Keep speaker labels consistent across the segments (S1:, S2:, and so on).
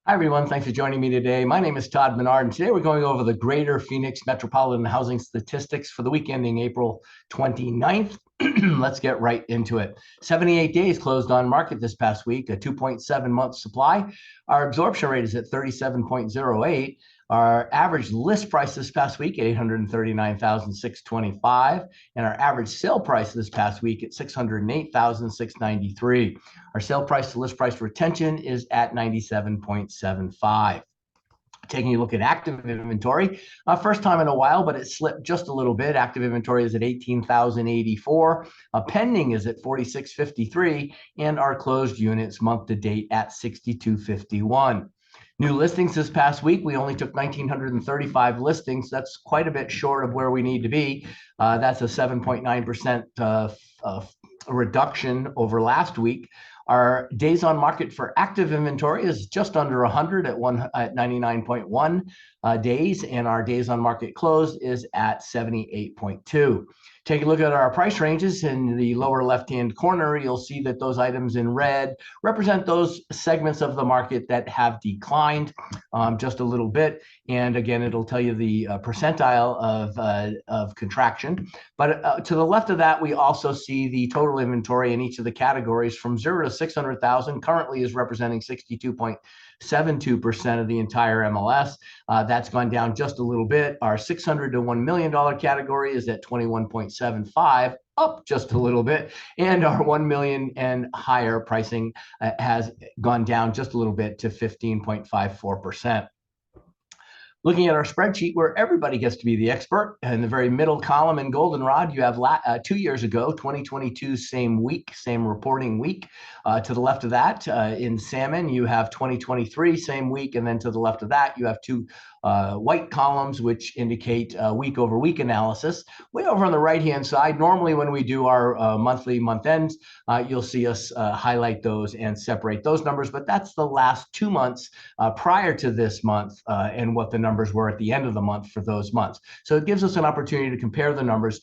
S1: Hi, everyone. Thanks for joining me today. My name is Todd Menard, and today we're going over the Greater Phoenix Metropolitan Housing Statistics for the week ending April 29th. Let's get right into it. 78 days closed on market this past week, a 2.7-month supply. Our absorption rate is at 37.08. Our average list price this past week at $839,625, and our average sale price this past week at $608,693. Our sale price to list price retention is at 97.75. Taking a look at active inventory, first time in a while, but it slipped just a little bit. Active inventory is at 18,084. Pending is at 4653, and our closed units month to date at 6251. New listings this past week, we only took 1,935 listings. That's quite a bit short of where we need to be. That's a 7.9% reduction over last week. Our days on market for active inventory is just under 100 at 99.1 days, and our days on market closed is at 78.2. Take a look at our price ranges in the lower left-hand corner. You'll see that those items in red represent those segments of the market that have declined just a little bit. And again, it'll tell you the percentile of contraction. But to the left of that, we also see the total inventory in each of the categories from 0 to 600,000 currently is representing 62.72% of the entire MLS. That's gone down just a little bit. Our $600 to $1 million category is at 21.75, up just a little bit, and our 1 million and higher pricing has gone down just a little bit to 15.54%. Looking at our spreadsheet where everybody gets to be the expert, in the very middle column in goldenrod, you have 2 years ago, 2022, same week, same reporting week. To the left of that, in salmon, you have 2023, same week, and then to the left of that, you have two white columns, which indicate week over week analysis. Way over on the right-hand side, normally when we do our monthly month ends, you'll see us highlight those and separate those numbers, but that's the last 2 months prior to this month and what the numbers were at the end of the month for those months. So it gives us an opportunity to compare the numbers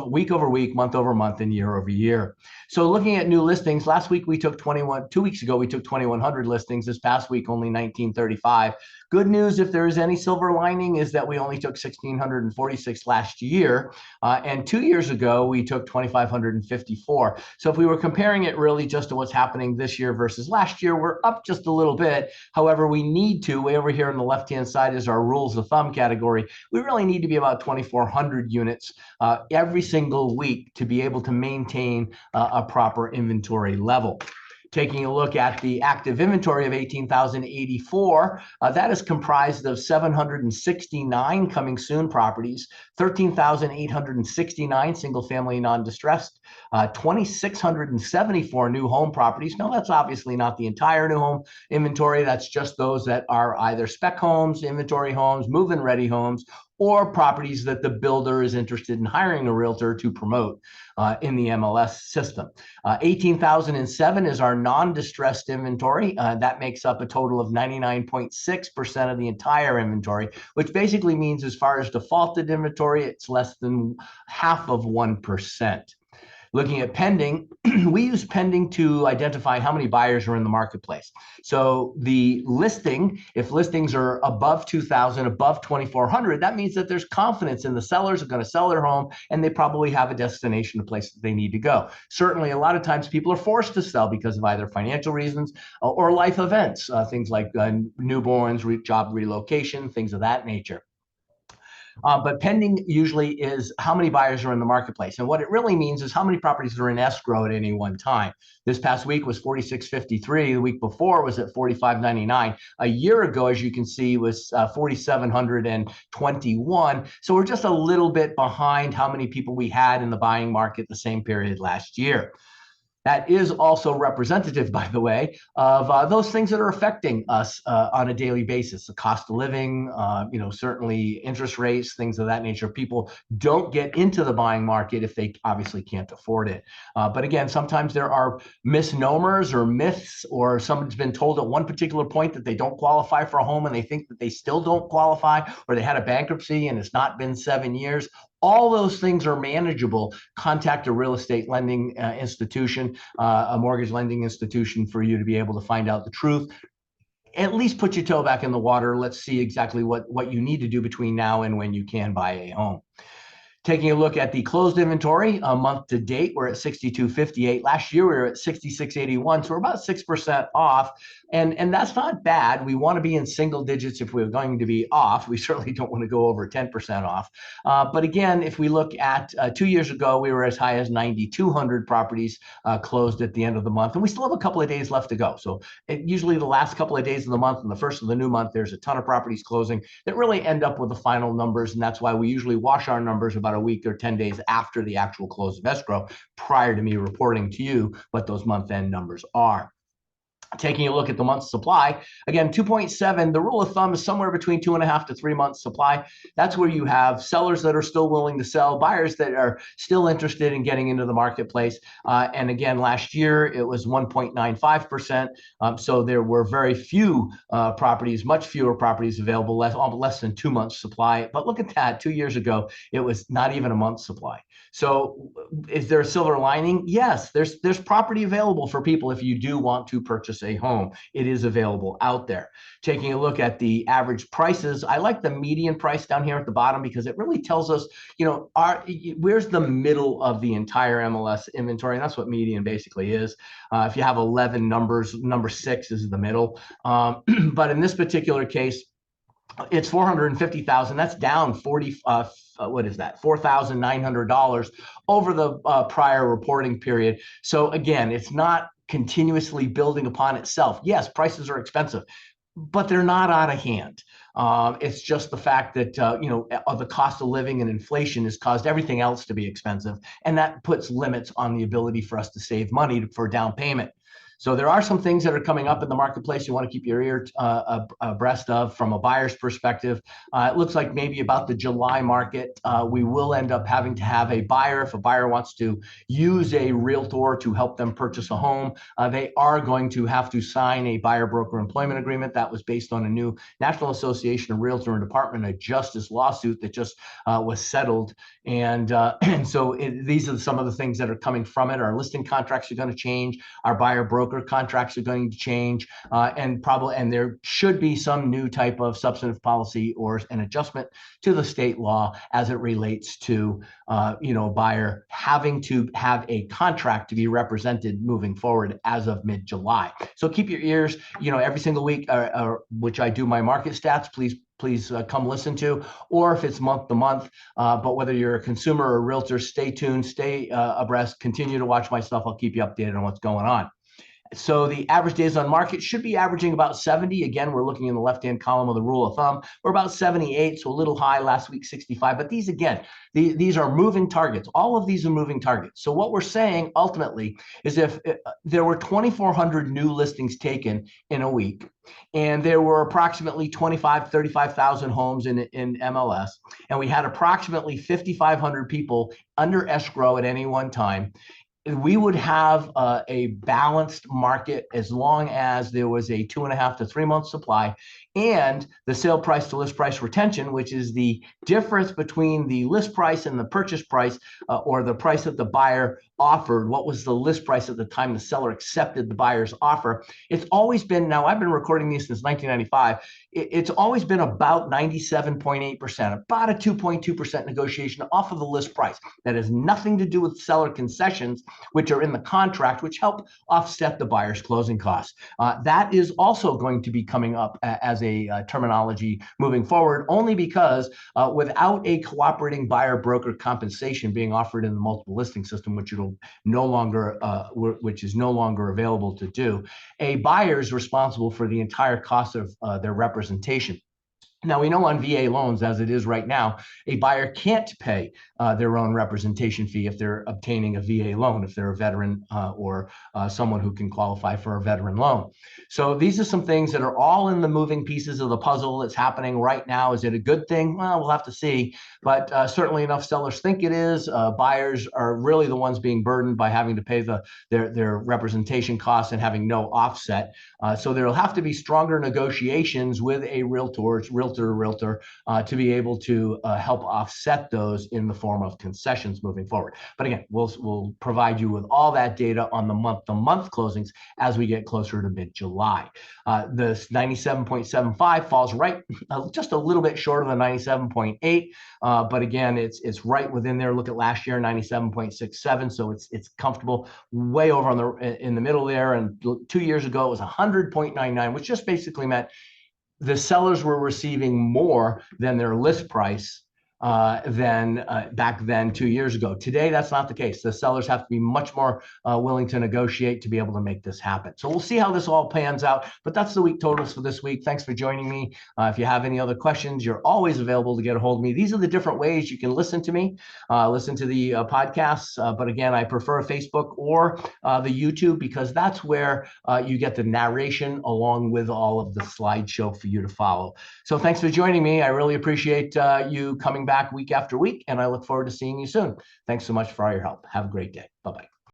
S1: week over week, month over month, and year over year. So looking at new listings, last week we took 2 weeks ago, we took 2,100 listings. This past week, only 1,935. Good news, if there is any silver lining, is that we only took 1,646 last year. And 2 years ago, we took 2,554. So if we were comparing it really just to what's happening this year versus last year, we're up just a little bit. However, we need to, way over here on the left-hand side is our rules of thumb category. We really need to be about 2,400 units every single week to be able to maintain a proper inventory level. Taking a look at the active inventory of 18,084, that is comprised of 769 coming soon properties, 13,869 single-family non-distressed, 2,674 new home properties. Now, that's obviously not the entire new home inventory. That's just those that are either spec homes, inventory homes, move-in ready homes, or properties that the builder is interested in hiring a realtor to promote in the MLS system. 18,007 is our non-distressed inventory. That makes up a total of 99.6% of the entire inventory, which basically means as far as defaulted inventory, it's less than half of 1%. Looking at pending, we use pending to identify how many buyers are in the marketplace. So the listing, if listings are above 2,000, above 2,400, that means that there's confidence in the sellers are going to sell their home and they probably have a destination, a place that they need to go. Certainly, a lot of times people are forced to sell because of either financial reasons or life events, things like newborns, job relocation, things of that nature. But pending usually is how many buyers are in the marketplace. And what it really means is how many properties are in escrow at any one time. This past week was 4,653. The week before was at 4,599. A year ago, as you can see, was 4,721. So we're just a little bit behind how many people we had in the buying market the same period last year. That is also representative, by the way, of those things that are affecting us on a daily basis. The cost of living, certainly interest rates, things of that nature. People don't get into the buying market if they obviously can't afford it. But again, sometimes there are misnomers or myths, or someone's been told at one particular point that they don't qualify for a home and they think that they still don't qualify, or they had a bankruptcy and it's not been 7 years. All those things are manageable. Contact a real estate lending institution, a mortgage lending institution, for you to be able to find out the truth at least put your toe back in the water. Let's see exactly what you need to do between now and when you can buy a home. Taking a look at the closed inventory, month to date, we're at 62.58. Last year, we were at 66.81, so we're about 6% off. And that's not bad. We want to be in single digits if we're going to be off. We certainly don't want to go over 10% off. But again, if we look at 2 years ago, we were as high as 9,200 properties closed at the end of the month. And we still have a couple of days left to go. So usually the last couple of days of the month and the first of the new month, there's a ton of properties closing that really end up with the final numbers. And that's why we usually wash our numbers about a week or 10 days after the actual close of escrow, prior to me reporting to you what those month-end numbers are. Taking a look at the month's supply, again, 2.7, the rule of thumb is somewhere between 2.5 to 3 months supply. That's where you have sellers that are still willing to sell, buyers that are still interested in getting into the marketplace. And again, last year, it was 1.95%. So there were very few properties, much fewer properties available, less than 2 months supply. But look at that, 2 years ago, it was not even a month's supply. So is there a silver lining? Yes, there's property available for people if you do want to purchase a home. It is available out there. Taking a look at the average prices, I like the median price down here at the bottom because it really tells us, where's the middle of the entire MLS inventory, and that's what median basically is. If you have 11 numbers, number 6 is the middle. But in this particular case, it's 450,000. That's down 40. What is that? $4,900 over the prior reporting period. So again, it's not continuously building upon itself. Yes, prices are expensive, but they're not out of hand. It's just the fact that the cost of living and inflation has caused everything else to be expensive, and that puts limits on the ability for us to save money for down payment. So there are some things that are coming up in the marketplace you want to keep your ear abreast of from a buyer's perspective. It looks like maybe about the July market, we will end up having to have a buyer. If a buyer wants to use a realtor to help them purchase a home, they are going to have to sign a buyer-broker employment agreement. That was based on a new National Association of Realtor and Department of Justice lawsuit that just was settled. And so these are some of the things that are coming from it. Our listing contracts are going to change. Our buyer-broker contracts are going to change, and there should be some new type of substantive policy or an adjustment to the state law as it relates to buyer having to have a contract to be represented moving forward as of mid-July. So keep your ears, every single week, which I do my market stats. Please come listen to, or if it's month to month. But whether you're a consumer or a realtor, stay tuned, stay abreast, continue to watch my stuff. I'll keep you updated on what's going on. So the average days on market should be averaging about 70. Again, we're looking in the left-hand column of the rule of thumb. We're about 78, so a little high. Last week, 65. But these, again, these are moving targets. All of these are moving targets. So what we're saying ultimately is if there were 2,400 new listings taken in a week, and there were approximately 35,000 homes in MLS, and we had approximately 5,500 people under escrow at any one time, we would have a balanced market as long as there was a 2.5 to 3 month supply, and the sale price to list price retention, which is the difference between the list price and the purchase price, or the price that the buyer offered. What was the list price at the time the seller accepted the buyer's offer? It's always been, now I've been recording these since 1995, it's always been about 97.8%, about a 2.2% negotiation off of the list price. That has nothing to do with seller concessions, which are in the contract, which help offset the buyer's closing costs. That is also going to be coming up as a terminology moving forward, only because without a cooperating buyer broker compensation being offered in the multiple listing system, which is no longer available to do, a buyer is responsible for the entire cost of their representation. Now, we know on VA loans, as it is right now, a buyer can't pay their own representation fee if they're obtaining a VA loan, if they're a veteran or someone who can qualify for a veteran loan. So these are some things that are all in the moving pieces of the puzzle that's happening right now. Is it a good thing? Well, we'll have to see. But certainly enough sellers think it is. Buyers are really the ones being burdened by having to pay their representation costs and having no offset. So there will have to be stronger negotiations with a realtor realtor to realtor to be able to help offset those in the form of concessions moving forward. But again, we'll provide you with all that data on the month-to-month closings as we get closer to mid-July. The 97.75 falls right just a little bit short of the 97.8, but again, it's right within there. Look at last year, 97.67, so it's comfortable, way over in the middle there. And 2 years ago, it was 100.99, which just basically meant the sellers were receiving more than their list price back then 2 years ago. Today, that's not the case. The sellers have to be much more willing to negotiate to be able to make this happen. So we'll see how this all pans out, but that's the week totals for this week. Thanks for joining me. If you have any other questions, you're always available to get a hold of me. These are the different ways you can listen to me, listen to the podcasts. But again, I prefer Facebook or the YouTube, because that's where you get the narration along with all of the slideshow for you to follow. So thanks for joining me. I really appreciate you coming back week after week, and I look forward to seeing you soon. Thanks so much for all your help. Have a great day. Bye-bye.